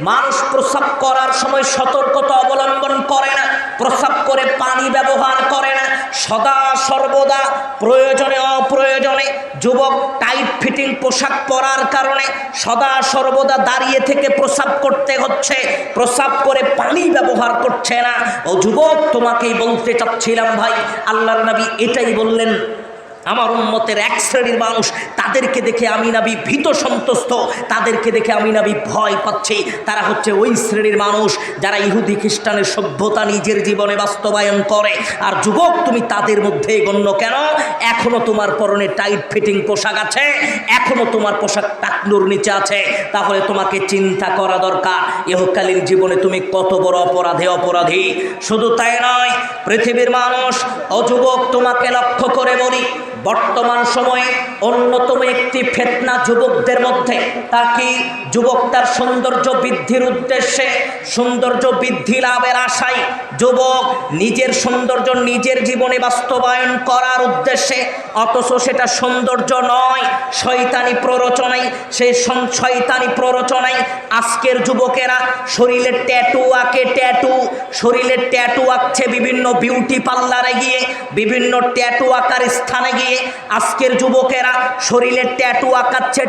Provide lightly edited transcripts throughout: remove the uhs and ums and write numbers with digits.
মানুষ প্রস্রাব করার সময় সতর্কতা অবলম্বন করে না, প্রস্রাব করে পানি ব্যবহার করে না, সদা সর্বদা প্রয়োজনে অপ্রয়োজনে যুবক টাইট ফিটিং পোশাক পরার কারণে সদা সর্বদা দাঁড়িয়ে থেকে প্রস্রাব করতে হচ্ছে, প্রস্রাব করে পানি ব্যবহার করছে না। ও যুবক, তোমাকেই বলতে চাচ্ছিলাম ভাই, আল্লাহর নবী এটাই বললেন, আমার উম্মতের এক শ্রেণীর মানুষ, তাদেরকে দেখে আমি নবী ভীত সন্ত্রস্ত, তাদেরকে দেখে আমি নবী ভয় পাচ্ছি। তারা হচ্ছে ওই শ্রেণীর মানুষ যারা ইহুদি খ্রিস্টানের সভ্যতা নিজের জীবনে বাস্তবায়ন করে। আর যুবক, তুমি তাদের মধ্যে গণ্য কেন? এখনো তোমার পরনে টাইট ফিটিং পোশাক আছে, এখনো তোমার পোশাক টাকনুর নিচে আছে, তাহলে তোমাকে চিন্তা করা দরকার ইহকালীন জীবনে তুমি কত বড় অপরাধী। শুধু তাই নয়, পৃথিবীর মানুষ, ও যুবক, তোমাকে লক্ষ্য করে বলি, বর্তমান সময়ে অন্যতম একটি ফিতনা যুবকদের মধ্যে, তা কি? যুবক তার সৌন্দর্য বৃদ্ধির উদ্দেশ্যে, সৌন্দর্য বৃদ্ধি লাভের আশায় যুবক নিজের সৌন্দর্য নিজের জীবনে বাস্তবায়ন করার উদ্দেশ্যে, অথচ সেটা সৌন্দর্য নয়, শয়তানি প্ররোচনায়, সেই শয়তানি প্ররোচনায় আজকের যুবকেরা শরীরের ট্যাটু আঁকে, শরীরের ট্যাটু আঁকছে বিভিন্ন বিউটি পার্লারে গিয়ে, বিভিন্ন ট্যাটু আঁকার স্থানে গিয়ে আজকের যুবকেরা শরীরের ট্যাটু আঁকাচ্ছে।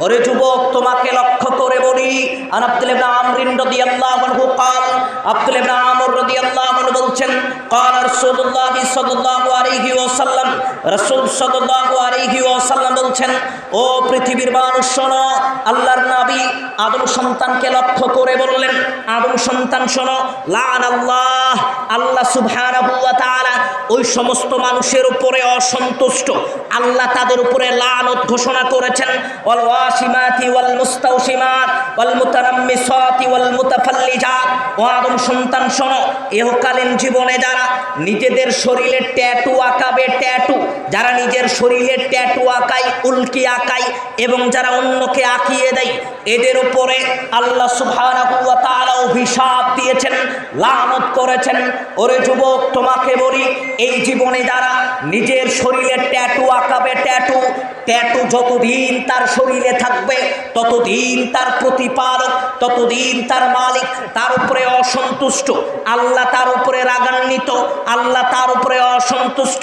ওরে যুবক, তোমাকে লক্ষ্য করে বলি, আর আব্দুল্লাহ ইবনে আমর রাদিয়াল্লাহু আনহু قال, আব্দুল্লাহ ইবনে আমর রাদিয়াল্লাহু আনহু বলছেন, قال রাসূলুল্লাহ সাল্লাল্লাহু আলাইহি ওয়াসাল্লাম, রাসূল সাল্লাল্লাহু আলাইহি ওয়াসাল্লাম বলছেন, ও পৃথিবীর মানুষ শোনো, আল্লাহর নবী আদম সন্তানকে লক্ষ্য করে বললেন, আদম সন্তান শোনো, লাআনাল্লাহ, আল্লাহ সুবহানাহু ওয়া তাআলা ওই সমস্ত মানুষের উপরে অসন্তুষ্ট, আল্লাহ তাদের উপরে লানত ঘোষণা করেছেন, ওয়াল ওয়াসিমাতি ওয়াল মুস্তাওসিমাত ওয়াল মুতানাম্মিসাতি ওয়াল মুতাফাল্লিজাত। ও আদম সন্তান শোনো, ইহকালীন জীবনে যারা নিজেদের শরীরে ট্যাটু আঁকাবে, যারা নিজের শরীরে ট্যাটু আঁকায়, উল্কি আঁকায় এবং যারা অন্যকে আঁকিয়ে দেয়, এদের উপরে আল্লাহ সুবহানাহু ওয়া তাআলা অভিশাপ দিয়েছেন, লানত করেছেন। ওরে যুবক, তোমাকে বলি, এই জীবনে যারা নিজের শরীরে ট্যাটু আঁকাবে, ট্যাটু যতদিন তার শরীরে থাকবে ততদিন তার প্রতিপালক, ততদিন তার মালিক তার উপরে অসন্তুষ্ট, আল্লাহ তার উপরে রাগান্বিত, আল্লাহ তার উপরে অসন্তুষ্ট।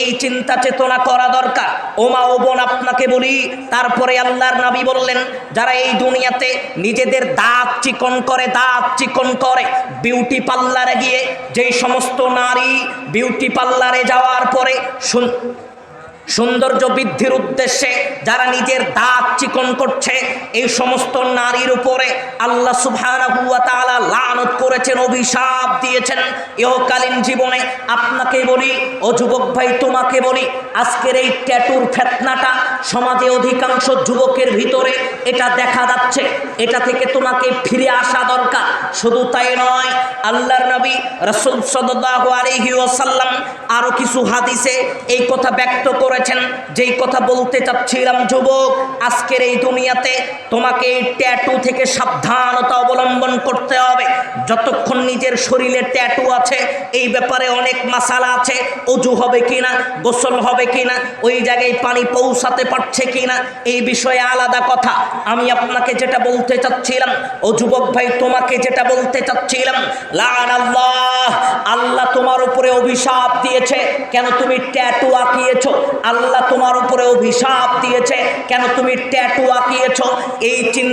এই চিন্তা চেতনা করা দরকার। ও মা ও বোন, আপনাকে বলি, তারপরে আল্লাহর নবী বললেন, যারা এই দুনিয়াতে নিজেদের দাঁত চিকন করে বিউটি পার্লারে গিয়ে, যেই সমস্ত নারী বিউটি পার্লারে যাওয়ার পরে সৌন্দর্য বৃদ্ধির উদ্দেশ্যে যারা নিজের দাঁত চিকন করছে, এই সমস্ত নারীর উপরে আল্লাহ সুবহানাহু ওয়া তাআলা লানত করেছেন, অভিশাপ দিয়েছেন ইহকালীন জীবনে। আপনাকে বলি, ও যুবক ভাই, তোমাকে বলি, আজকের এই ট্যাটুর ফিতনাটা সমাজে অধিকাংশ যুবকের ভিতরে এটা দেখা যাচ্ছে, এটা থেকে তোমাকে ফিরে আসা দরকার। শুধু তাই নয়, আল্লাহর নবী রাসূল সাল্লাল্লাহু আলাইহি ওয়াসাল্লাম আরো কিছু হাদিসে এই কথা ব্যক্ত করে, যেই কথা বলতে চাচ্ছিলাম, যুবক, আজকের এই দুনিয়াতে তোমাকে এই ট্যাটু থেকে সাবধানতা অবলম্বন করতে হবে। যতক্ষণ নিজের শরীরে ট্যাটু আছে, এই ব্যাপারে অনেক মাসালা আছে, ওযু হবে কিনা, গোসল হবে কিনা, ওই জায়গায় পানি পৌঁছাতে পারছে কিনা, এই বিষয়ে আলাদা কথা। আমি আপনাকে যেটা বলতে চাচ্ছিলাম, ও যুবক ভাই, তোমাকে যেটা বলতে চাচ্ছিলাম, লাআনাল্লাহ, আল্লাহ তোমার উপরে অভিশাপ দিয়েছে, কেন তুমি ট্যাটু আঁকিয়েছো? আল্লাহ তোমার উপরে অভিশাপ দিয়েছে, কেন তুমি ট্যাটু আঁকিয়েছো? এই চিন্তা